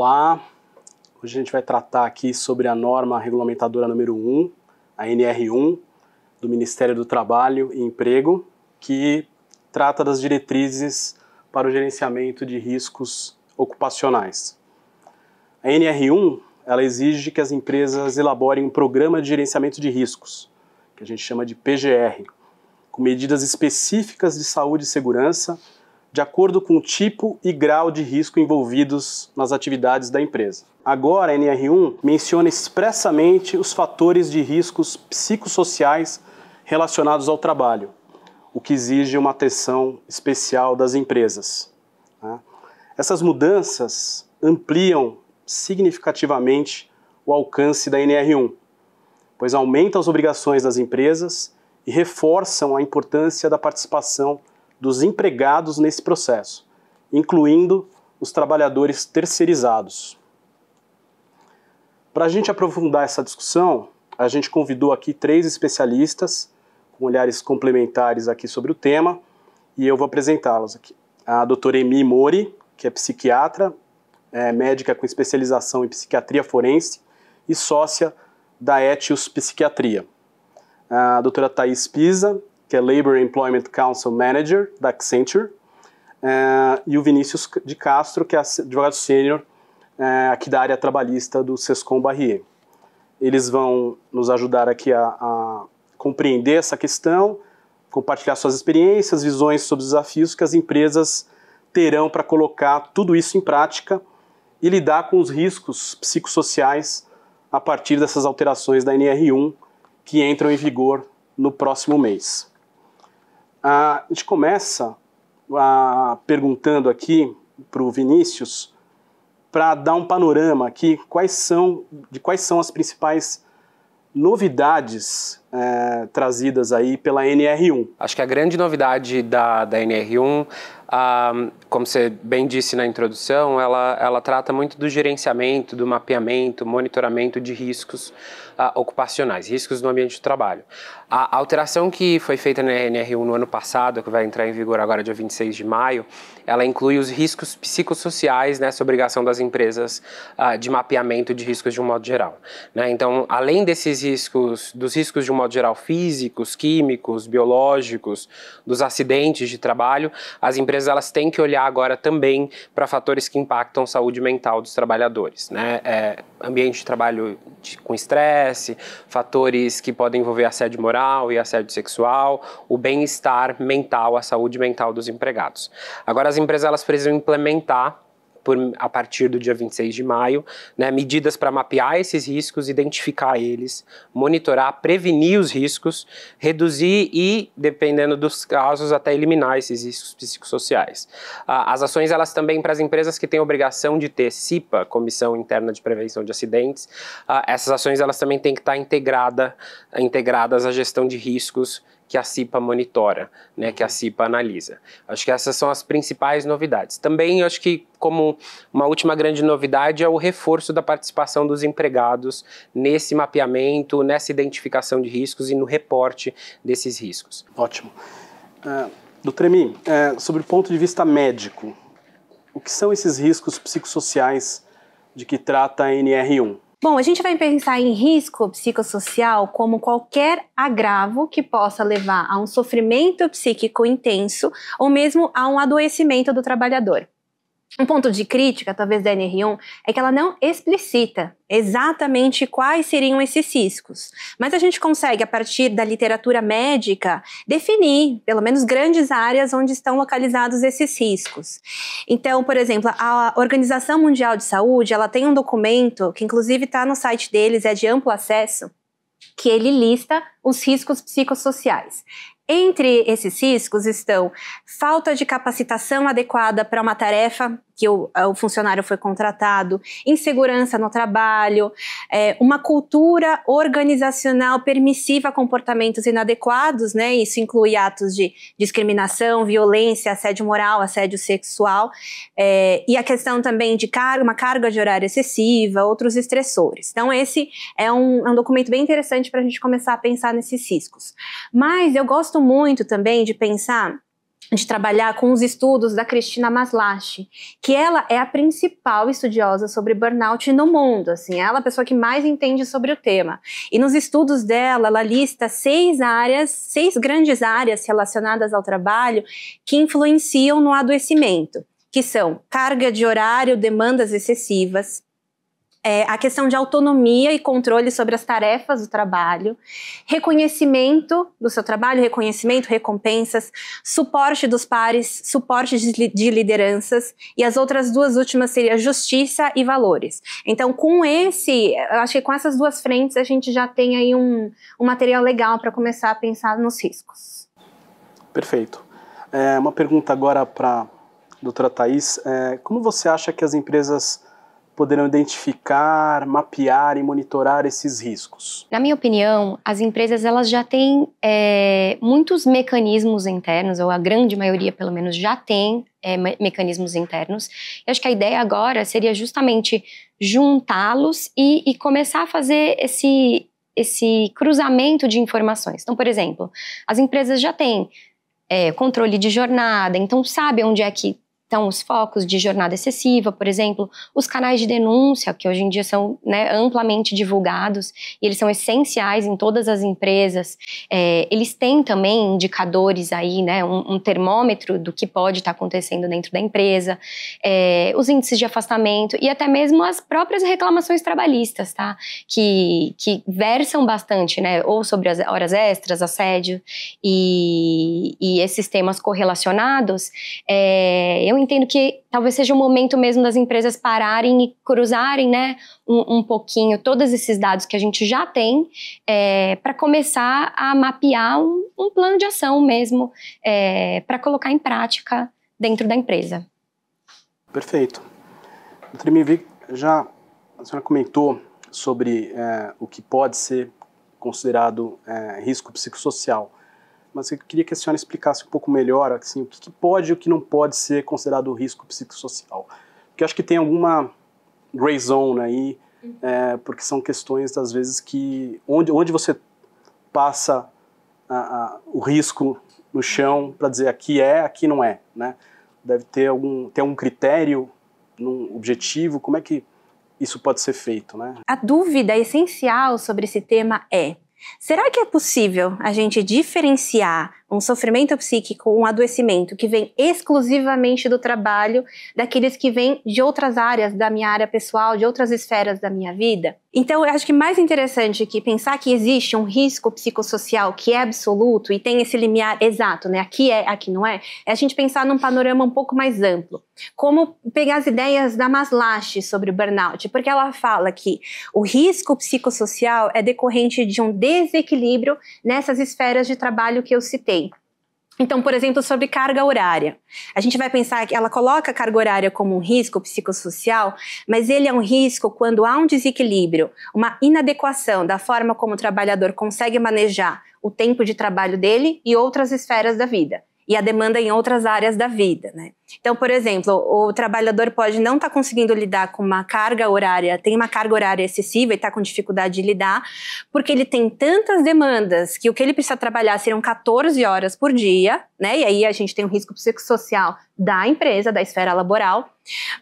Olá, hoje a gente vai tratar aqui sobre a norma regulamentadora número 1, a NR1, do Ministério do Trabalho e Emprego, que trata das diretrizes para o gerenciamento de riscos ocupacionais. A NR1, ela exige que as empresas elaborem um programa de gerenciamento de riscos, que a gente chama de PGR, com medidas específicas de saúde e segurança, de acordo com o tipo e grau de risco envolvidos nas atividades da empresa. Agora, a NR1 menciona expressamente os fatores de riscos psicossociais relacionados ao trabalho, o que exige uma atenção especial das empresas. Essas mudanças ampliam significativamente o alcance da NR1, pois aumentam as obrigações das empresas e reforçam a importância da participação dos empregados nesse processo, incluindo os trabalhadores terceirizados. Para a gente aprofundar essa discussão, a gente convidou aqui 3 especialistas com olhares complementares aqui sobre o tema, e eu vou apresentá-los aqui. A doutora Emi Mori, que é psiquiatra, médica com especialização em psiquiatria forense e sócia da Etios Psiquiatria. A doutora Thais Pisa, que é Labor Employment Council Manager da Accenture, e o Vinícius de Castro, que é advogado sênior aqui da área trabalhista do Sescom Barrier. Eles vão nos ajudar aqui a compreender essa questão, compartilhar suas experiências, visões sobre os desafios que as empresas terão para colocar tudo isso em prática e lidar com os riscos psicossociais a partir dessas alterações da NR1 que entram em vigor no próximo mês. A gente começa perguntando aqui para o Vinícius, para dar um panorama aqui, quais são as principais novidades trazidas aí pela NR1. Acho que a grande novidade da NR1, como você bem disse na introdução, ela trata muito do gerenciamento, do mapeamento, monitoramento de riscos ocupacionais, riscos no ambiente de trabalho. A alteração que foi feita na NR1 no ano passado, que vai entrar em vigor agora dia 26 de maio, ela inclui os riscos psicossociais nessa obrigação das empresas de mapeamento de riscos de um modo geral. Então, além desses riscos, dos riscos de um modo geral físicos, químicos, biológicos, dos acidentes de trabalho, as empresas elas têm que olhar agora também para fatores que impactam a saúde mental dos trabalhadores, ambiente de trabalho com estresse, fatores que podem envolver assédio moral e assédio sexual, o bem-estar mental, a saúde mental dos empregados. Agora as empresas elas precisam implementar a partir do dia 26 de maio, medidas para mapear esses riscos, identificar eles, monitorar, prevenir os riscos, reduzir e, dependendo dos casos, até eliminar esses riscos psicossociais. As ações, elas também para as empresas que têm a obrigação de ter CIPA, Comissão Interna de Prevenção de Acidentes, essas ações elas também têm que estar integradas à gestão de riscos que a CIPA monitora, que a CIPA analisa. Acho que essas são as principais novidades. Também acho que como uma última grande novidade é o reforço da participação dos empregados nesse mapeamento, nessa identificação de riscos e no reporte desses riscos. Ótimo. Doutor Emi, sobre o ponto de vista médico, o que são esses riscos psicossociais de que trata a NR1? Bom, a gente vai pensar em risco psicossocial como qualquer agravo que possa levar a um sofrimento psíquico intenso ou mesmo a um adoecimento do trabalhador. Um ponto de crítica, talvez, da NR1 é que ela não explicita exatamente quais seriam esses riscos, mas a gente consegue, a partir da literatura médica, definir, pelo menos, grandes áreas onde estão localizados esses riscos. Então, por exemplo, a Organização Mundial de Saúde, ela tem um documento, que inclusive está no site deles, é de amplo acesso, que ele lista os riscos psicossociais. Entre esses riscos estão falta de capacitação adequada para uma tarefa que o funcionário foi contratado, insegurança no trabalho, uma cultura organizacional permissiva a comportamentos inadequados, isso inclui atos de discriminação, violência, assédio moral, assédio sexual, e a questão também de uma carga de horário excessiva, outros estressores. Então esse é um documento bem interessante para a gente começar a pensar nesses riscos. Mas eu gosto muito também de pensar de trabalhar com os estudos da Cristina Maslach, que ela é a principal estudiosa sobre burnout no mundo, assim, ela é a pessoa que mais entende sobre o tema. E nos estudos dela, ela lista 6 grandes áreas relacionadas ao trabalho que influenciam no adoecimento, que são carga de horário, demandas excessivas, a questão de autonomia e controle sobre as tarefas do trabalho, reconhecimento do seu trabalho, reconhecimento, recompensas, suporte dos pares, suporte de lideranças, e as outras 2 últimas seriam justiça e valores. Então, eu acho que com essas 2 frentes a gente já tem aí um material legal para começar a pensar nos riscos. Perfeito. Uma pergunta agora para a doutora Thaís. Como você acha que as empresas poderão identificar, mapear e monitorar esses riscos? Na minha opinião, as empresas elas já têm muitos mecanismos internos, ou a grande maioria pelo menos já tem mecanismos internos. Eu acho que a ideia agora seria justamente juntá-los e começar a fazer esse cruzamento de informações. Então, por exemplo, as empresas já têm controle de jornada, então sabe onde é que estão os focos de jornada excessiva, por exemplo, os canais de denúncia, que hoje em dia são, né, amplamente divulgados, e eles são essenciais em todas as empresas. Eles têm também indicadores aí, né, um termômetro do que pode estar acontecendo dentro da empresa, os índices de afastamento e até mesmo as próprias reclamações trabalhistas, tá? Que versam bastante, né, ou sobre as horas extras, assédio e esses temas correlacionados. Eu entendo que talvez seja o momento mesmo das empresas pararem e cruzarem, né, um pouquinho todos esses dados que a gente já tem para começar a mapear um plano de ação mesmo para colocar em prática dentro da empresa. Perfeito. Doutora Emi, a senhora comentou sobre o que pode ser considerado risco psicossocial. Mas eu queria que a senhora explicasse um pouco melhor assim, o que pode e o que não pode ser considerado risco psicossocial. Porque eu acho que tem alguma gray zone aí, porque são questões, às vezes, que onde você passa o risco no chão para dizer aqui aqui não é, né? Deve ter algum critério, um objetivo, como é que isso pode ser feito, né? A dúvida essencial sobre esse tema será que é possível a gente diferenciar um sofrimento psíquico, um adoecimento que vem exclusivamente do trabalho, daqueles que vêm de outras áreas da minha área pessoal, de outras esferas da minha vida? Então, eu acho que mais interessante que pensar que existe um risco psicossocial que é absoluto e tem esse limiar exato, né? Aqui aqui não é a gente pensar num panorama um pouco mais amplo. Como pegar as ideias da Maslach sobre o burnout, porque ela fala que o risco psicossocial é decorrente de um desequilíbrio nessas esferas de trabalho que eu citei. Então, por exemplo, sobre carga horária. A gente vai pensar que ela coloca a carga horária como um risco psicossocial, mas ele é um risco quando há um desequilíbrio, uma inadequação da forma como o trabalhador consegue manejar o tempo de trabalho dele e outras esferas da vida, e a demanda em outras áreas da vida, né? Então, por exemplo, o trabalhador pode não estar conseguindo lidar com uma carga horária, tem uma carga horária excessiva e está com dificuldade de lidar, porque ele tem tantas demandas que o que ele precisa trabalhar seriam 14 horas por dia, né? E aí a gente tem um risco psicossocial da empresa, da esfera laboral.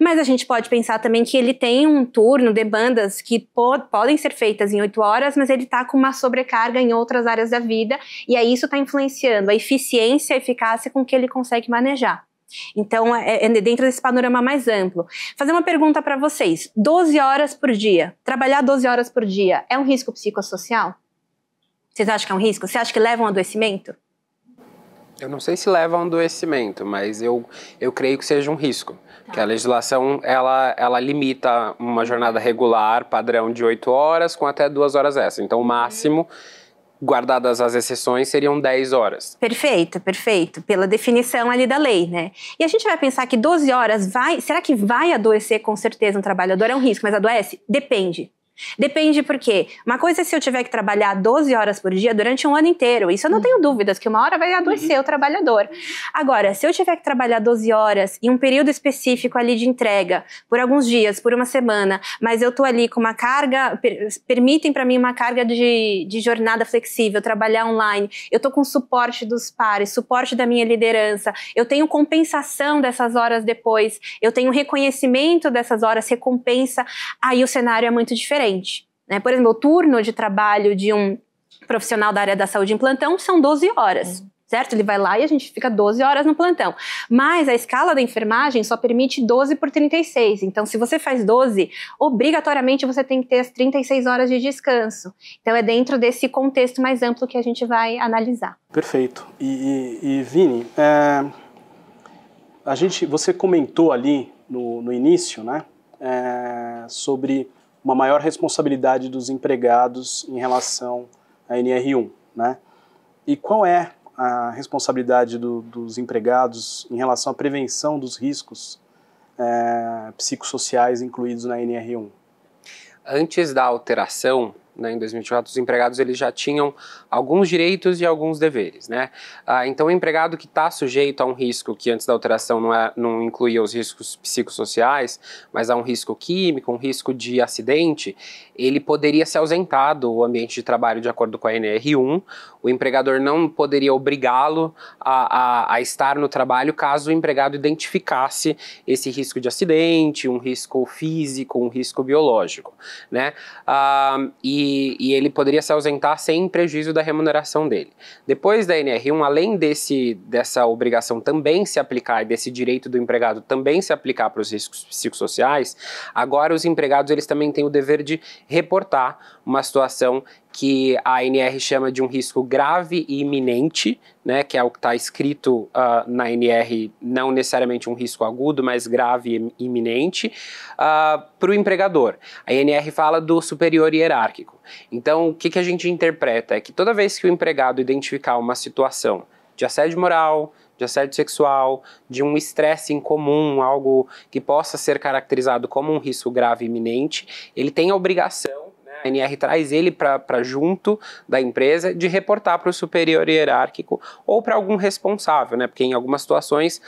Mas a gente pode pensar também que ele tem um turno, demandas que podem ser feitas em 8 horas, mas ele está com uma sobrecarga em outras áreas da vida, e aí isso está influenciando a eficiência, a eficácia com que ele consegue manejar. Então, dentro desse panorama mais amplo. Fazer uma pergunta para vocês. 12 horas por dia, trabalhar 12 horas por dia, é um risco psicossocial? Vocês acham que é um risco? Você acha que leva a um adoecimento? Eu não sei se leva a um adoecimento, mas eu creio que seja um risco. Tá. Que a legislação, ela limita uma jornada regular, padrão de 8 horas, com até 2 horas extras. Então, o máximo, guardadas as exceções, seriam 10 horas. Perfeito, perfeito. Pela definição ali da lei, né? E a gente vai pensar que 12 horas será que vai adoecer com certeza um trabalhador? É um risco, mas adoece? Depende. Depende por quê. Uma coisa é se eu tiver que trabalhar 12 horas por dia durante um ano inteiro. Isso eu não tenho dúvidas, que uma hora vai adoecer o trabalhador. Agora, se eu tiver que trabalhar 12 horas em um período específico ali de entrega, por alguns dias, por uma semana, mas eu tô ali com uma carga, permitem para mim uma carga de jornada flexível, trabalhar online, eu tô com suporte dos pares, suporte da minha liderança, eu tenho compensação dessas horas depois, eu tenho reconhecimento dessas horas, recompensa, aí o cenário é muito diferente. Né? Por exemplo, o turno de trabalho de um profissional da área da saúde em plantão são 12 horas, certo? Ele vai lá e a gente fica 12 horas no plantão. Mas a escala da enfermagem só permite 12 por 36. Então, se você faz 12, obrigatoriamente você tem que ter as 36 horas de descanso. Então, é dentro desse contexto mais amplo que a gente vai analisar. Perfeito. E Vini, você comentou ali no início, né, sobre uma maior responsabilidade dos empregados em relação à NR1, né? E qual é a responsabilidade dos empregados em relação à prevenção dos riscos psicossociais incluídos na NR1? Antes da alteração, né, em 2024, os empregados eles já tinham alguns direitos e alguns deveres, né? Então, o empregado que está sujeito a um risco que antes da alteração não incluía os riscos psicossociais, mas a um risco químico, um risco de acidente, ele poderia se ausentar do ambiente de trabalho de acordo com a NR1. O empregador não poderia obrigá-lo a estar no trabalho caso o empregado identificasse esse risco de acidente, um risco físico, um risco biológico, né? E ele poderia se ausentar sem prejuízo da remuneração dele. Depois da NR1, além dessa obrigação também se aplicar, e desse direito do empregado também se aplicar para os riscos psicossociais, agora os empregados eles também têm o dever de reportar uma situação que a ANR chama de um risco grave e iminente, né, que é o que está escrito na ANR, não necessariamente um risco agudo, mas grave e iminente, para o empregador. A ANR fala do superior hierárquico. Então, o que a gente interpreta é que toda vez que o empregado identificar uma situação de assédio moral, de assédio sexual, de um estresse incomum, algo que possa ser caracterizado como um risco grave e iminente, ele tem a obrigação, a ANR traz ele para junto da empresa de reportar para o superior hierárquico ou para algum responsável, né? Porque em algumas situações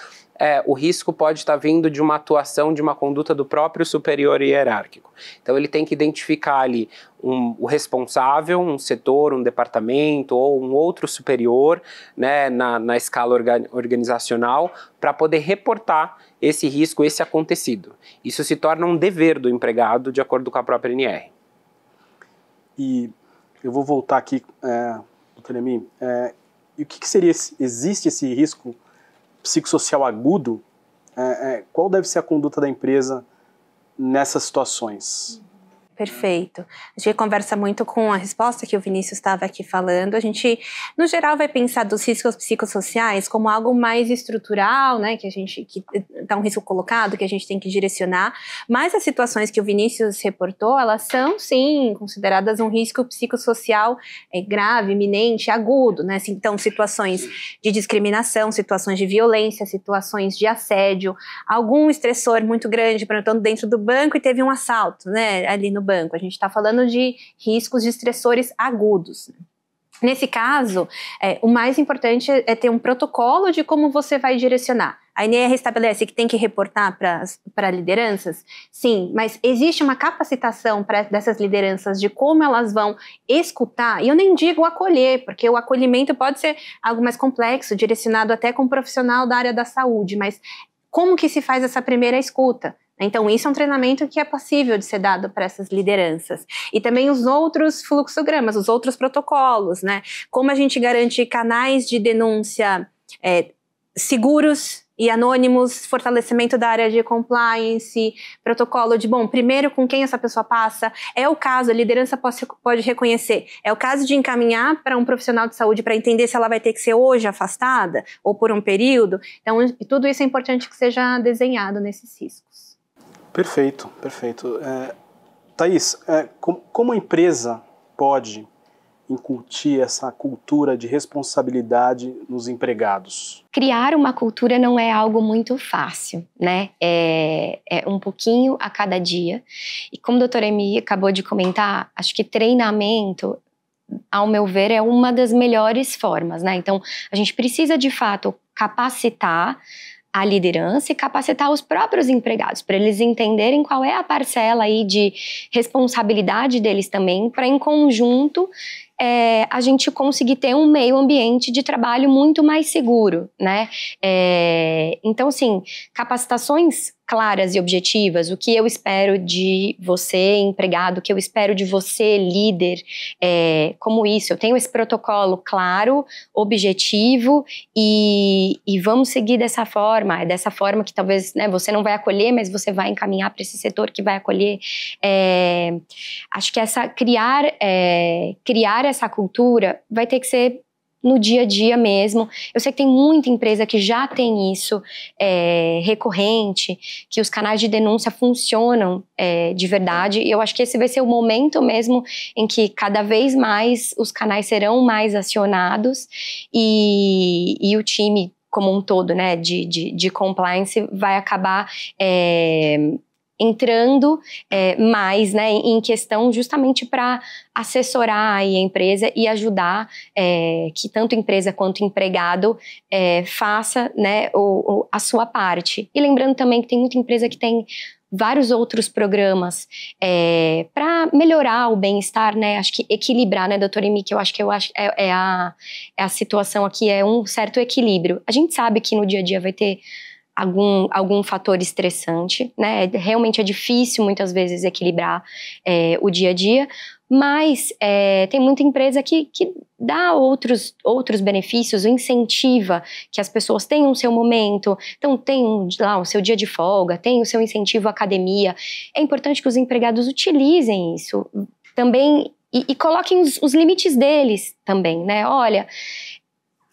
o risco pode estar vindo de uma atuação, de uma conduta do próprio superior hierárquico. Então ele tem que identificar ali o responsável, um setor, um departamento ou um outro superior, né, na escala organizacional para poder reportar esse risco, esse acontecido. Isso se torna um dever do empregado de acordo com a própria ANR. E eu vou voltar aqui, doutor Emi, e o que seria, existe esse risco psicossocial agudo? Qual deve ser a conduta da empresa nessas situações? Perfeito. A gente conversa muito com a resposta que o Vinícius estava aqui falando. A gente, no geral, vai pensar dos riscos psicossociais como algo mais estrutural, né, que tá um risco colocado, que a gente tem que direcionar. Mas as situações que o Vinícius reportou, elas são, sim, consideradas um risco psicossocial grave, iminente, agudo, né? Então, situações de discriminação, situações de violência, situações de assédio, algum estressor muito grande, por exemplo, dentro do banco e teve um assalto, né, ali no banco. A gente está falando de riscos de estressores agudos. Nesse caso, o mais importante é ter um protocolo de como você vai direcionar. A ANR estabelece que tem que reportar para lideranças? Sim, mas existe uma capacitação dessas lideranças de como elas vão escutar, e eu nem digo acolher, porque o acolhimento pode ser algo mais complexo, direcionado até com um profissional da área da saúde, mas como que se faz essa primeira escuta? Então, isso é um treinamento que é possível de ser dado para essas lideranças. E também os outros fluxogramas, os outros protocolos, né? Como a gente garante canais de denúncia seguros e anônimos, fortalecimento da área de compliance, protocolo de, primeiro com quem essa pessoa passa, é o caso, a liderança pode reconhecer, é o caso de encaminhar para um profissional de saúde para entender se ela vai ter que ser hoje afastada ou por um período. Então, tudo isso é importante que seja desenhado nesses riscos. Perfeito, perfeito. Thaís, como a empresa pode incutir essa cultura de responsabilidade nos empregados? Criar uma cultura não é algo muito fácil, né? É um pouquinho a cada dia. E como a doutora Emi acabou de comentar, acho que treinamento, ao meu ver, é uma das melhores formas, né? Então, a gente precisa, de fato, capacitar a liderança e capacitar os próprios empregados, para eles entenderem qual é a parcela aí de responsabilidade deles também, para em conjunto a gente conseguir ter um meio ambiente de trabalho muito mais seguro, né? Então, assim, capacitações claras e objetivas, o que eu espero de você, empregado, o que eu espero de você, líder, como isso, eu tenho esse protocolo claro, objetivo e vamos seguir dessa forma, é dessa forma que talvez, né, você não vai acolher, mas você vai encaminhar para esse setor que vai acolher. Acho que criar essa cultura vai ter que ser no dia a dia mesmo. Eu sei que tem muita empresa que já tem isso recorrente, que os canais de denúncia funcionam de verdade, e eu acho que esse vai ser o momento mesmo em que cada vez mais os canais serão mais acionados e o time como um todo, né, de compliance vai acabar entrando mais, né, em questão justamente para assessorar aí a empresa e ajudar que tanto empresa quanto empregado faça, né, a sua parte. E lembrando também que tem muita empresa que tem vários outros programas para melhorar o bem-estar, né? Acho que equilibrar, né, doutora Emi, que eu acho é a situação aqui, é um certo equilíbrio. A gente sabe que no dia a dia vai ter algum fator estressante, né? Realmente é difícil muitas vezes equilibrar o dia a dia, mas tem muita empresa que dá outros benefícios, incentiva que as pessoas tenham o seu momento, então tem lá o seu dia de folga, tem o seu incentivo à academia. É importante que os empregados utilizem isso também e coloquem os limites deles também, né? Olha,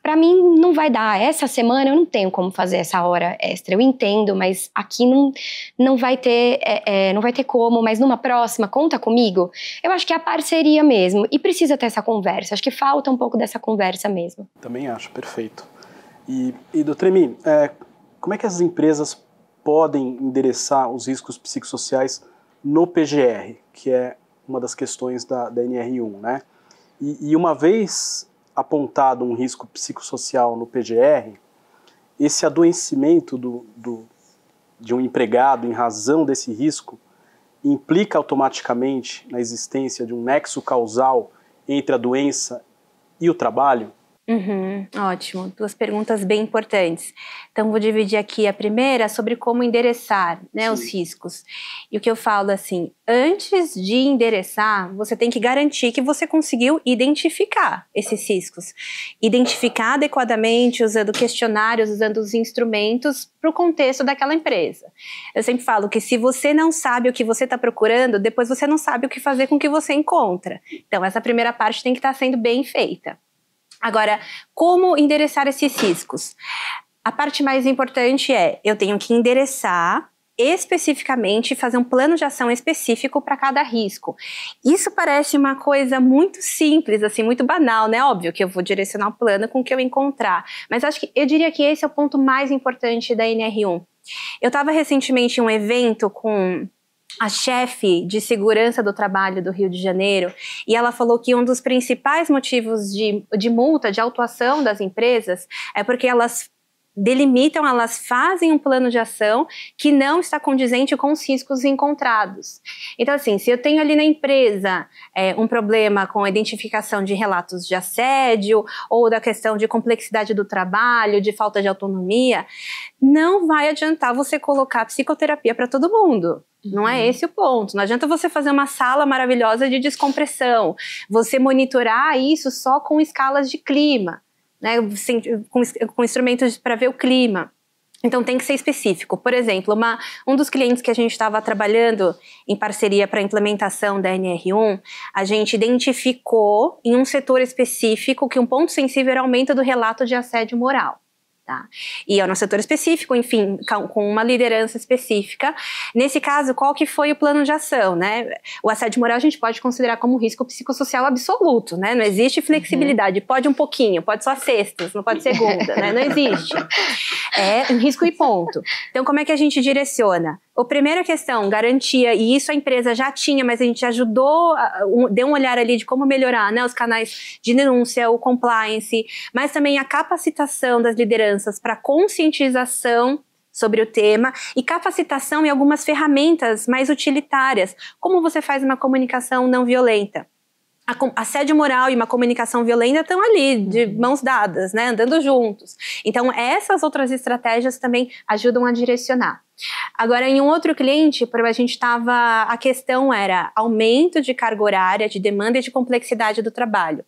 para mim não vai dar, essa semana eu não tenho como fazer essa hora extra, eu entendo, mas aqui não vai ter como, mas numa próxima, conta comigo. Eu acho que é a parceria mesmo, e precisa ter essa conversa, acho que falta um pouco dessa conversa mesmo. Também acho, perfeito. E doutora Emi, como é que as empresas podem endereçar os riscos psicossociais no PGR, que é uma das questões da NR1, né? E uma vez apontado um risco psicossocial no PGR, esse adoecimento de um empregado em razão desse risco implica automaticamente na existência de um nexo causal entre a doença e o trabalho? Ótimo, duas perguntas bem importantes. Então vou dividir aqui a primeira sobre como endereçar, né, os riscos. E o que eu falo assim, antes de endereçar, você tem que garantir que você conseguiu identificar esses riscos. Identificar adequadamente, usando questionários, usando os instrumentos para o contexto daquela empresa. Eu sempre falo que se você não sabe o que você está procurando, depois você não sabe o que fazer com o que você encontra. Então essa primeira parte tem que estar sendo bem feita. Agora, como endereçar esses riscos? A parte mais importante eu tenho que endereçar especificamente e fazer um plano de ação específico para cada risco. Isso parece uma coisa muito simples, assim, muito banal, né? Óbvio que eu vou direcionar o plano com o que eu encontrar, mas eu diria que esse é o ponto mais importante da NR1. Eu estava recentemente em um evento com a chefe de segurança do trabalho do Rio de Janeiro, e ela falou que um dos principais motivos de multa, de autuação das empresas, é porque elas delimitam, elas fazem um plano de ação que não está condizente com os riscos encontrados. Então, assim, se eu tenho ali na empresa um problema com a identificação de relatos de assédio ou da questão de complexidade do trabalho, de falta de autonomia, não vai adiantar você colocar psicoterapia para todo mundo. Não é esse o ponto. Não adianta você fazer uma sala maravilhosa de descompressão, você monitorar isso só com escalas de clima, né, com instrumentos para ver o clima. Então tem que ser específico. Por exemplo, um dos clientes que a gente estava trabalhando em parceria para a implementação da NR1, a gente identificou em um setor específico que um ponto sensível era o aumento do relato de assédio moral. Tá? E é no setor específico, enfim, com uma liderança específica. Nesse caso, qual que foi o plano de ação, né? O assédio moral a gente pode considerar como risco psicossocial absoluto, né? Não existe flexibilidade. Pode um pouquinho, pode só sextas, não pode segunda, né? Não existe. É um risco e ponto. Então, como é que a gente direciona? A primeira questão, garantia, e isso a empresa já tinha, mas a gente ajudou, deu um olhar ali de como melhorar, né, os canais de denúncia, o compliance, mas também a capacitação das lideranças para conscientização sobre o tema e capacitação em algumas ferramentas mais utilitárias, como você faz uma comunicação não violenta. Assédio moral e uma comunicação violenta estão ali, de mãos dadas, né, andando juntos. Então, essas outras estratégias também ajudam a direcionar. Agora, em um outro cliente, a questão era aumento de carga horária, de demanda e de complexidade do trabalho.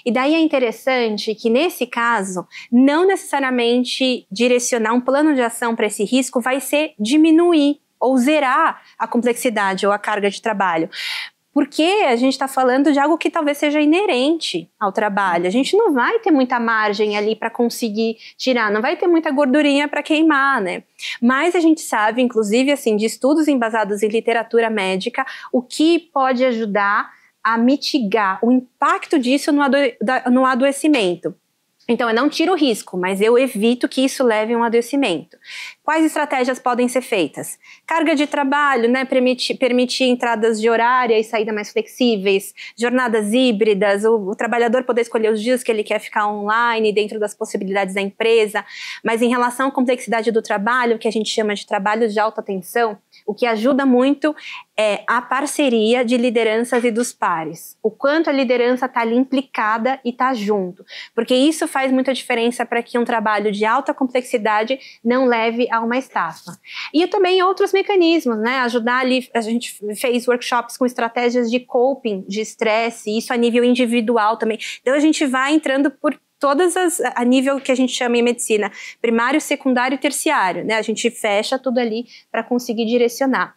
E daí é interessante que, nesse caso, não necessariamente direcionar um plano de ação para esse risco vai ser diminuir ou zerar a complexidade ou a carga de trabalho. Porque a gente está falando de algo que talvez seja inerente ao trabalho. A gente não vai ter muita margem ali para conseguir tirar, não vai ter muita gordurinha para queimar, né? Mas a gente sabe, inclusive, assim, de estudos embasados em literatura médica, o que pode ajudar a mitigar o impacto disso no adoecimento. Então, eu não tiro o risco, mas eu evito que isso leve a um adoecimento. Quais estratégias podem ser feitas? Carga de trabalho, né, permitir entradas de horária e saída mais flexíveis, jornadas híbridas, o trabalhador poder escolher os dias que ele quer ficar online dentro das possibilidades da empresa, mas em relação à complexidade do trabalho, que a gente chama de trabalhos de alta tensão, o que ajuda muito é a parceria de lideranças e dos pares. O quanto a liderança está ali implicada e está junto. Porque isso faz muita diferença para que um trabalho de alta complexidade não leve a uma estafa. E também outros mecanismos, né? Ajudar ali, a gente fez workshops com estratégias de coping, de estresse, isso a nível individual também. Então a gente vai entrando por todas a nível que a gente chama em medicina, primário, secundário e terciário, né? A gente fecha tudo ali para conseguir direcionar.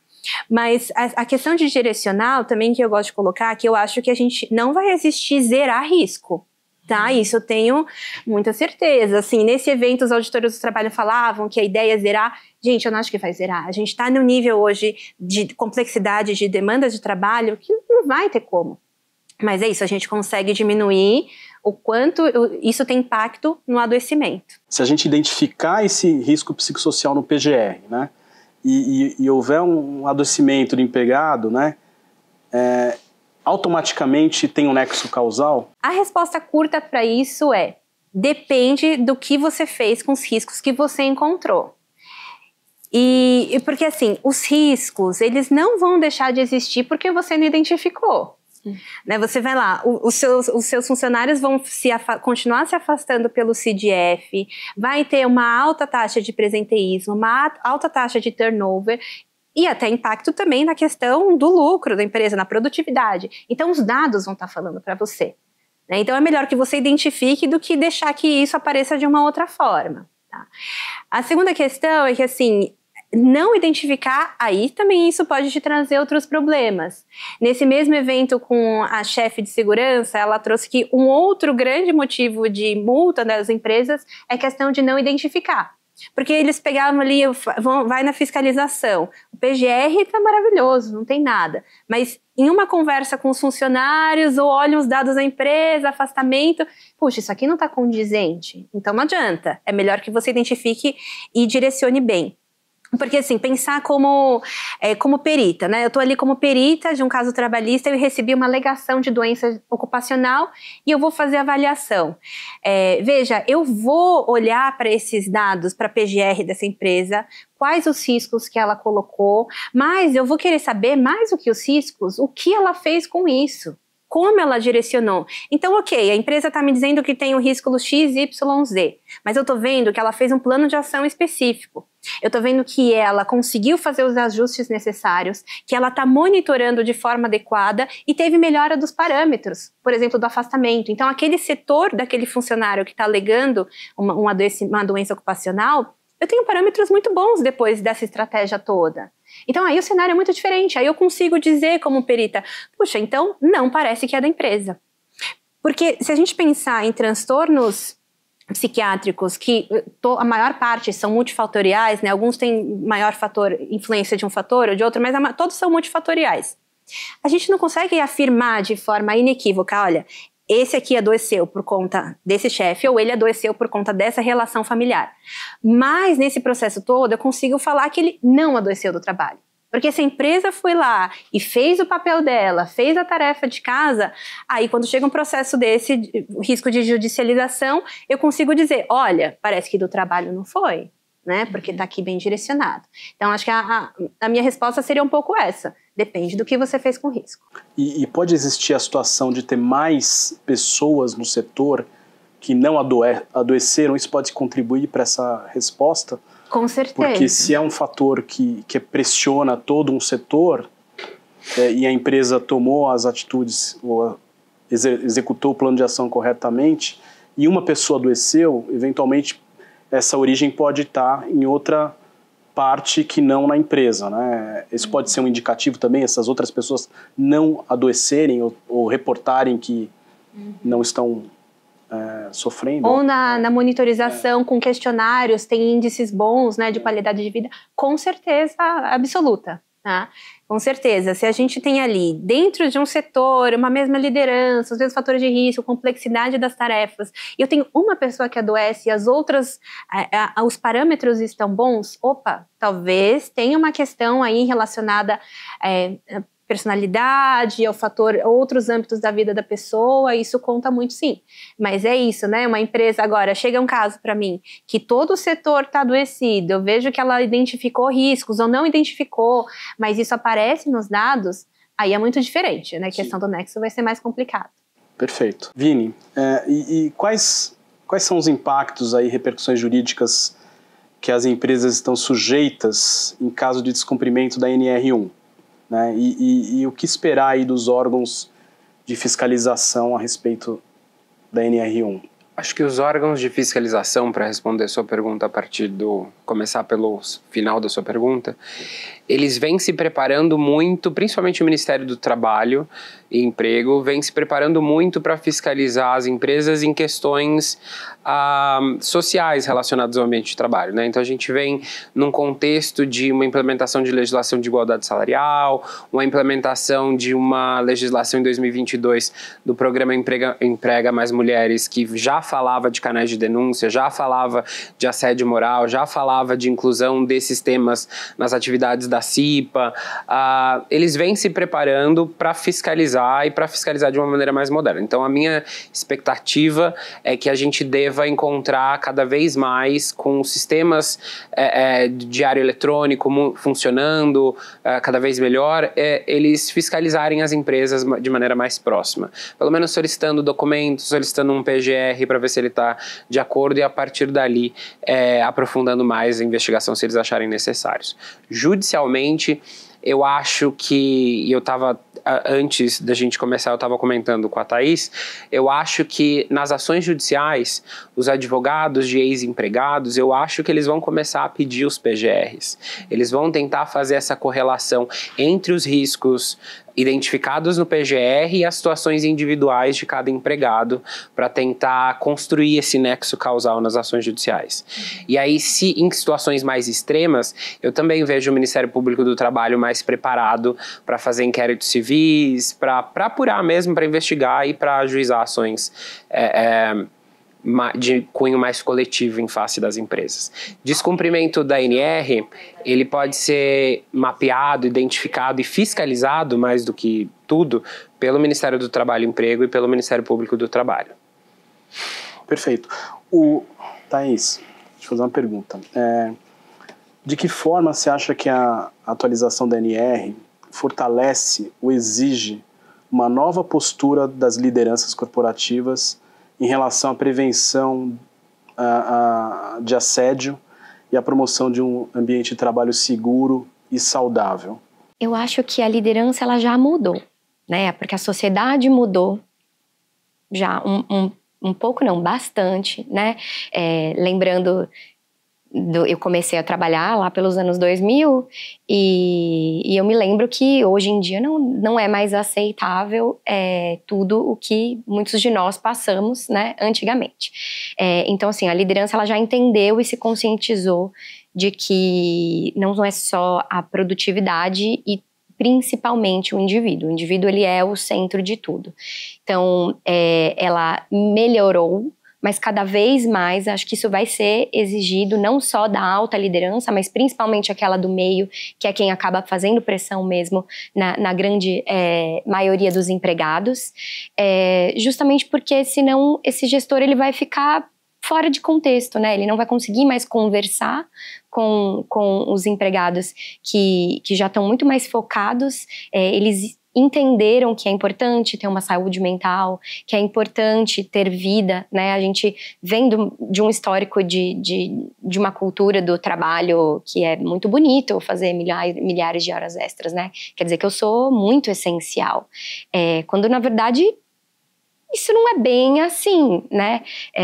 Mas a questão de direcional também que eu gosto de colocar, que eu acho que a gente não vai existir zerar risco, tá? Isso eu tenho muita certeza. Assim, nesse evento os auditores do trabalho falavam que a ideia é zerar. Gente, eu não acho que vai zerar. A gente está no nível hoje de complexidade de demandas de trabalho que não vai ter como. Mas é isso, a gente consegue diminuir o quanto isso tem impacto no adoecimento. Se a gente identificar esse risco psicossocial no PGR, né, e houver um adoecimento do empregado, né, automaticamente tem um nexo causal? A resposta curta para isso é: depende do que você fez com os riscos que você encontrou. E porque assim, os riscos, eles não vão deixar de existir porque você não identificou. Né, você vai lá, os seus funcionários vão continuar se afastando pelo CDF, vai ter uma alta taxa de presenteísmo, uma alta taxa de turnover e até impacto também na questão do lucro da empresa, na produtividade. Então os dados vão estar falando para você. Né? Então é melhor que você identifique do que deixar que isso apareça de uma outra forma. Tá? A segunda questão é que assim, não identificar, aí também isso pode te trazer outros problemas. Nesse mesmo evento com a chefe de segurança, ela trouxe que um outro grande motivo de multa das empresas é a questão de não identificar. Porque eles pegavam ali, vai na fiscalização, o PGR tá maravilhoso, não tem nada. Mas em uma conversa com os funcionários, ou olham os dados da empresa, afastamento, puxa, isso aqui não tá condizente. Então não adianta, é melhor que você identifique e direcione bem. Porque assim, pensar como perita, né? Eu estou ali como perita de um caso trabalhista e recebi uma alegação de doença ocupacional e eu vou fazer avaliação. Veja, eu vou olhar para esses dados, para a PGR dessa empresa, quais os riscos que ela colocou, mas eu vou querer saber mais do que os riscos, o que ela fez com isso. Como ela direcionou. Então, ok, a empresa está me dizendo que tem o risco X, Y, Z, mas eu estou vendo que ela fez um plano de ação específico. Eu estou vendo que ela conseguiu fazer os ajustes necessários, que ela está monitorando de forma adequada e teve melhora dos parâmetros, por exemplo, do afastamento. Então, aquele setor daquele funcionário que está alegando uma doença ocupacional, eu tenho parâmetros muito bons depois dessa estratégia toda. Então aí o cenário é muito diferente, aí eu consigo dizer como perita, puxa, então não parece que é da empresa. Porque se a gente pensar em transtornos psiquiátricos, que a maior parte são multifatoriais, né? Alguns têm maior influência de um fator ou de outro, mas todos são multifatoriais. A gente não consegue afirmar de forma inequívoca, olha, esse aqui adoeceu por conta desse chefe, ou ele adoeceu por conta dessa relação familiar. Mas nesse processo todo, eu consigo falar que ele não adoeceu do trabalho. Porque se a empresa foi lá e fez o papel dela, fez a tarefa de casa, aí quando chega um processo desse, risco de judicialização, eu consigo dizer, olha, parece que do trabalho não foi, né? Porque está aqui bem direcionado. Então, acho que a minha resposta seria um pouco essa. Depende do que você fez com risco. E pode existir a situação de ter mais pessoas no setor que não adoeceram? Isso pode contribuir para essa resposta? Com certeza. Porque se é um fator que pressiona todo um setor e a empresa tomou as atitudes, ou executou o plano de ação corretamente, e uma pessoa adoeceu, eventualmente essa origem pode estar em outra parte que não na empresa, né? Isso pode ser um indicativo também, essas outras pessoas não adoecerem ou reportarem que não estão sofrendo. Ou na monitorização com questionários, tem índices bons, né, de qualidade de vida, com certeza absoluta. Tá? Com certeza, se a gente tem ali, dentro de um setor, uma mesma liderança, os mesmos fatores de risco, complexidade das tarefas, e eu tenho uma pessoa que adoece e as outras, os parâmetros estão bons, opa, talvez tenha uma questão aí relacionada personalidade, ao fator, outros âmbitos da vida da pessoa, isso conta muito sim. Mas é isso, né? Uma empresa, agora, chega um caso para mim, que todo o setor está adoecido, eu vejo que ela identificou riscos ou não identificou, mas isso aparece nos dados, aí é muito diferente, né? A questão do nexo vai ser mais complicado. Perfeito. Vini, e quais são os impactos aí, repercussões jurídicas que as empresas estão sujeitas em caso de descumprimento da NR1? Né? E o que esperar aí dos órgãos de fiscalização a respeito da NR1? Acho que os órgãos de fiscalização, para responder a sua pergunta começar pelo final da sua pergunta, eles vêm se preparando muito, principalmente o Ministério do Trabalho e Emprego, vem se preparando muito para fiscalizar as empresas em questões sociais relacionadas ao ambiente de trabalho, né? Então a gente vem num contexto de uma implementação de legislação de igualdade salarial, uma implementação de uma legislação em 2022 do programa Emprega Mais Mulheres, que já falava de canais de denúncia, já falava de assédio moral, já falava de inclusão desses temas nas atividades da CIPA. Eles vêm se preparando para fiscalizar e para fiscalizar de uma maneira mais moderna. Então a minha expectativa é que a gente deva encontrar cada vez mais com sistemas de diário eletrônico funcionando cada vez melhor, eles fiscalizarem as empresas de maneira mais próxima. Pelo menos solicitando documentos, solicitando um PGR para ver se ele está de acordo e a partir dali aprofundando mais a investigação se eles acharem necessários. Judicialmente, eu acho que, e eu estava, antes da gente começar, eu estava comentando com a Thaís, eu acho que nas ações judiciais, os advogados de ex-empregados, eu acho que eles vão começar a pedir os PGRs. Eles vão tentar fazer essa correlação entre os riscos identificados no PGR e as situações individuais de cada empregado para tentar construir esse nexo causal nas ações judiciais. E aí, se em situações mais extremas, eu também vejo o Ministério Público do Trabalho mais preparado para fazer inquéritos civis, para apurar mesmo, para investigar e para ajuizar ações de cunho mais coletivo em face das empresas. Descumprimento da NR, ele pode ser mapeado, identificado e fiscalizado, mais do que tudo, pelo Ministério do Trabalho e Emprego e pelo Ministério Público do Trabalho. Perfeito. Thaís, deixa eu fazer uma pergunta. De que forma você acha que a atualização da NR fortalece ou exige uma nova postura das lideranças corporativas em relação à prevenção de assédio e a promoção de um ambiente de trabalho seguro e saudável? Eu acho que a liderança ela já mudou, né? Porque a sociedade mudou já um pouco, não, bastante, né? Lembrando eu comecei a trabalhar lá pelos anos 2000 e eu me lembro que hoje em dia não é mais aceitável tudo o que muitos de nós passamos, né, antigamente. Então, assim, a liderança ela já entendeu e se conscientizou de que não é só a produtividade e principalmente o indivíduo. O indivíduo, ele é o centro de tudo. Então, ela melhorou, mas cada vez mais acho que isso vai ser exigido não só da alta liderança, mas principalmente aquela do meio, que é quem acaba fazendo pressão mesmo na grande maioria dos empregados, justamente porque senão esse gestor ele vai ficar fora de contexto, né? Ele não vai conseguir mais conversar com os empregados que já estão muito mais focados, eles entenderam que é importante ter uma saúde mental, que é importante ter vida, né? A gente vem de um histórico de uma cultura do trabalho que é muito bonito, fazer milhares de horas extras, né? Quer dizer que eu sou muito essencial. Quando, na verdade, isso não é bem assim, né?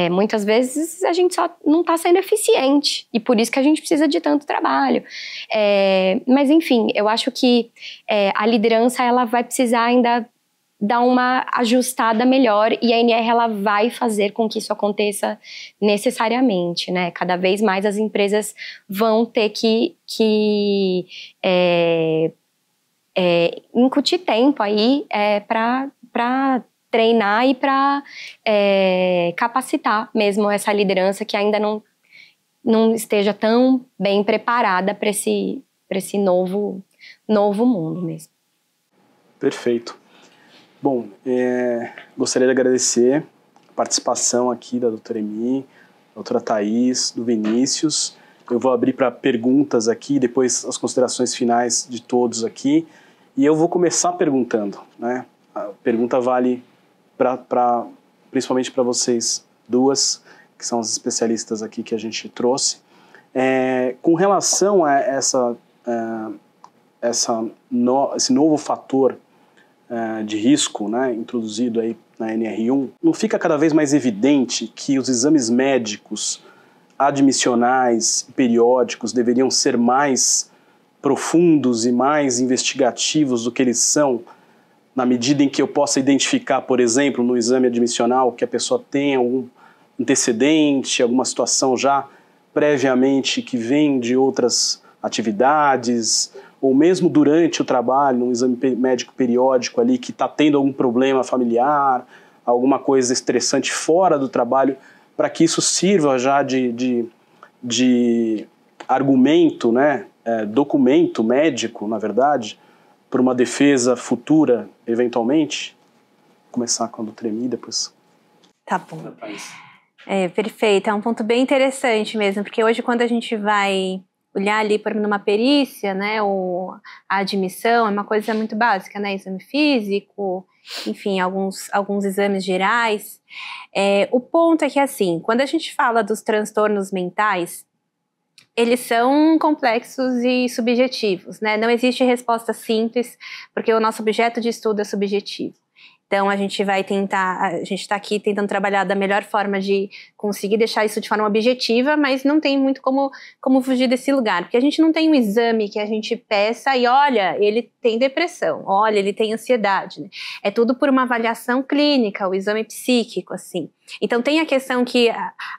Muitas vezes a gente só não está sendo eficiente e por isso que a gente precisa de tanto trabalho. Mas, enfim, eu acho que a liderança ela vai precisar ainda dar uma ajustada melhor e a NR ela vai fazer com que isso aconteça necessariamente, né? Cada vez mais as empresas vão ter que incutir tempo aí para treinar e para capacitar mesmo essa liderança que ainda não esteja tão bem preparada para esse novo mundo mesmo. Perfeito. Bom, gostaria de agradecer a participação aqui da doutora Emi, da doutora Thaís, do Vinícius. Eu vou abrir para perguntas aqui, depois as considerações finais de todos aqui. E eu vou começar perguntando, né? A pergunta vale principalmente para vocês duas, que são as especialistas aqui que a gente trouxe. Com relação a esse novo fator de risco, né, introduzido aí na NR1, não fica cada vez mais evidente que os exames médicos admissionais e periódicos deveriam ser mais profundos e mais investigativos do que eles são, na medida em que eu possa identificar, por exemplo, no exame admissional, que a pessoa tem algum antecedente, alguma situação já previamente que vem de outras atividades, ou mesmo durante o trabalho, no exame médico periódico ali, que está tendo algum problema familiar, alguma coisa estressante fora do trabalho, para que isso sirva já de argumento, né, documento médico, na verdade, para uma defesa futura, eventualmente? Vou começar com a doutora Emi, depois. Tá bom. Perfeito. É um ponto bem interessante mesmo, porque hoje quando a gente vai olhar ali por numa perícia, né, a admissão é uma coisa muito básica, né, exame físico, enfim, alguns exames gerais. O ponto é que, assim, quando a gente fala dos transtornos mentais, eles são complexos e subjetivos, né? Não existe resposta simples, porque o nosso objeto de estudo é subjetivo. Então, a gente está aqui tentando trabalhar da melhor forma de conseguir deixar isso de forma objetiva, mas não tem muito como fugir desse lugar, porque a gente não tem um exame que a gente peça e olha, ele tem depressão, olha, ele tem ansiedade, né? É tudo por uma avaliação clínica, o exame psíquico, assim. Então tem a questão que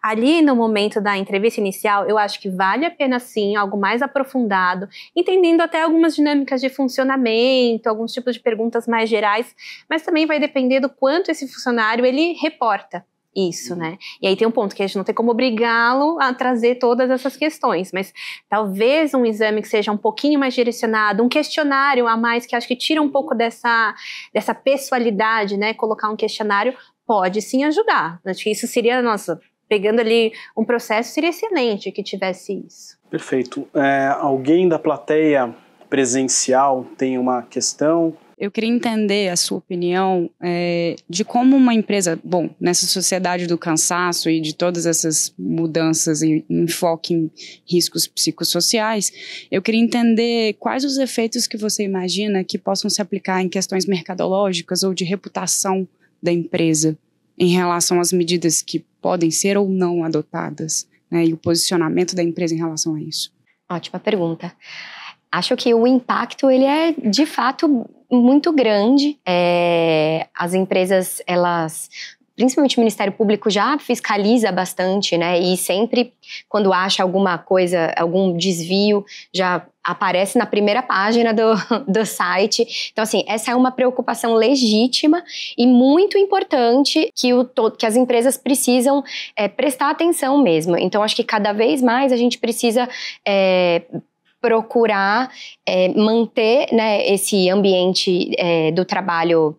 ali no momento da entrevista inicial, eu acho que vale a pena sim, algo mais aprofundado, entendendo até algumas dinâmicas de funcionamento, alguns tipos de perguntas mais gerais, mas também vai depender do quanto esse funcionário ele reporta isso, né? E aí tem um ponto que a gente não tem como obrigá-lo a trazer todas essas questões, mas talvez um exame que seja um pouquinho mais direcionado, um questionário a mais que acho que tira um pouco dessa pessoalidade, né? Colocar um questionário pode sim ajudar. Acho que isso seria, pegando ali um processo, seria excelente que tivesse isso. Perfeito. Alguém da plateia presencial tem uma questão? Eu queria entender a sua opinião de como uma empresa, nessa sociedade do cansaço e de todas essas mudanças e enfoque em riscos psicossociais, eu queria entender quais os efeitos que você imagina que possam se aplicar em questões mercadológicas ou de reputação da empresa em relação às medidas que podem ser ou não adotadas né, e o posicionamento da empresa em relação a isso? Ótima pergunta. Acho que o impacto, ele é, de fato, muito grande. As empresas, principalmente o Ministério Público, já fiscaliza bastante, né? E sempre, quando acha alguma coisa, algum desvio, já aparece na primeira página do site. Então, assim, essa é uma preocupação legítima e muito importante que as empresas precisam prestar atenção mesmo. Então, acho que cada vez mais a gente precisa procurar manter, né, esse ambiente do trabalho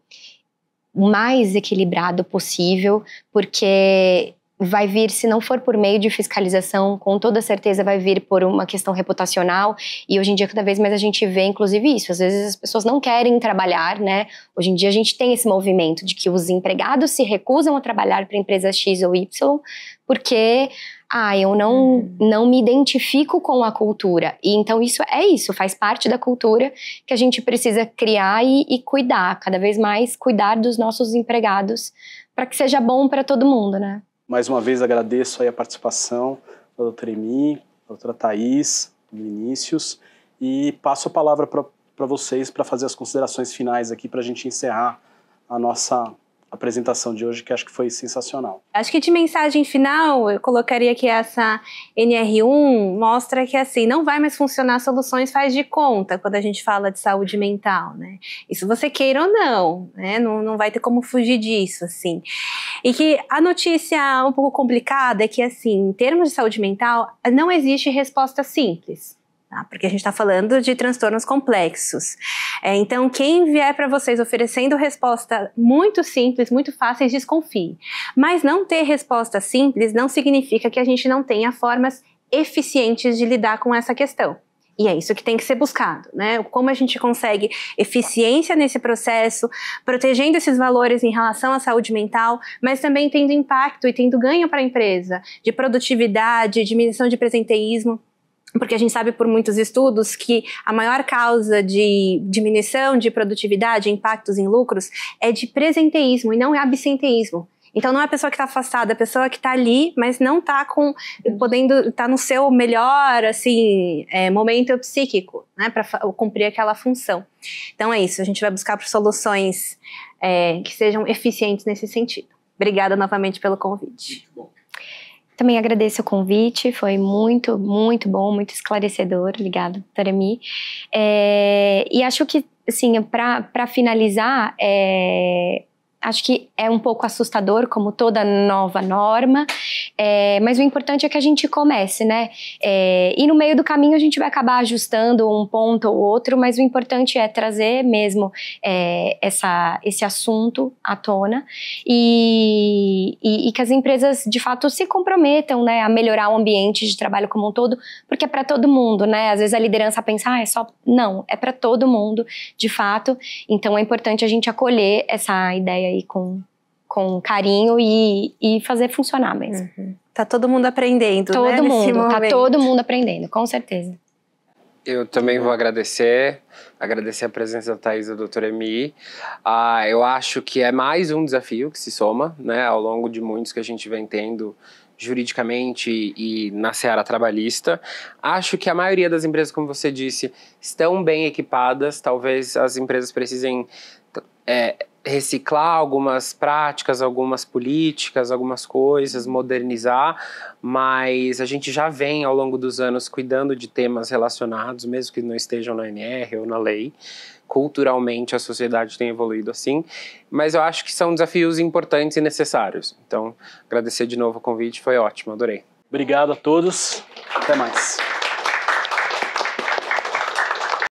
o mais equilibrado possível, porque vai vir, se não for por meio de fiscalização, com toda certeza vai vir por uma questão reputacional, e hoje em dia cada vez mais a gente vê inclusive isso, às vezes as pessoas não querem trabalhar, né, hoje em dia a gente tem esse movimento de que os empregados se recusam a trabalhar para a empresa X ou Y, porque eu não me identifico com a cultura. E então isso faz parte da cultura que a gente precisa criar e cuidar, cada vez mais cuidar dos nossos empregados, para que seja bom para todo mundo, né? Mais uma vez agradeço aí a participação da doutora Emi, da doutora Thaís, do Vinícius, e passo a palavra para vocês para fazer as considerações finais aqui, para a gente encerrar a nossa apresentação de hoje, que acho que foi sensacional. Acho que de mensagem final, eu colocaria que essa NR1 mostra que, assim, não vai mais funcionar soluções faz de conta quando a gente fala de saúde mental, né? Isso você queira ou não, né? Não vai ter como fugir disso, assim. E que a notícia um pouco complicada é que, assim, em termos de saúde mental, não existe resposta simples. Porque a gente está falando de transtornos complexos. Então, quem vier para vocês oferecendo resposta muito simples, muito fáceis, desconfie. Mas não ter resposta simples não significa que a gente não tenha formas eficientes de lidar com essa questão. E é isso que tem que ser buscado, né? Como a gente consegue eficiência nesse processo, protegendo esses valores em relação à saúde mental, mas também tendo impacto e tendo ganho para a empresa, de produtividade, diminuição de presenteísmo. Porque a gente sabe por muitos estudos que a maior causa de diminuição de produtividade, impactos em lucros, é de presenteísmo e não é absenteísmo. Então não é a pessoa que está afastada, é a pessoa que está ali, mas não está podendo estar no seu melhor assim, momento psíquico, né, para cumprir aquela função. Então é isso, a gente vai buscar por soluções que sejam eficientes nesse sentido. Obrigada novamente pelo convite. Muito bom. Também agradeço o convite, foi muito, muito bom, muito esclarecedor. Obrigada, doutora Emi. E acho que, assim, para finalizar, acho que é um pouco assustador, como toda nova norma, mas o importante é que a gente comece, né? E no meio do caminho a gente vai acabar ajustando um ponto ou outro, mas o importante é trazer mesmo esse assunto à tona e que as empresas de fato se comprometam, né, a melhorar o ambiente de trabalho como um todo, porque é para todo mundo, né? Às vezes a liderança pensa, é só... Não, é para todo mundo, de fato. Então é importante a gente acolher essa ideia aí com carinho e fazer funcionar mesmo. Uhum. Tá todo mundo aprendendo, todo né? Mundo, tá todo mundo aprendendo, com certeza. Eu também vou agradecer a presença da Thaís e da doutora Emi. Eu acho que é mais um desafio que se soma, né, ao longo de muitos que a gente vem tendo juridicamente e na seara trabalhista. Acho que a maioria das empresas, como você disse, estão bem equipadas. Talvez as empresas precisem reciclar algumas práticas, algumas políticas, algumas coisas, modernizar, mas a gente já vem ao longo dos anos cuidando de temas relacionados, mesmo que não estejam na NR ou na lei. Culturalmente a sociedade tem evoluído assim, mas eu acho que são desafios importantes e necessários. Então, agradecer de novo o convite, foi ótimo, adorei. Obrigado a todos, até mais.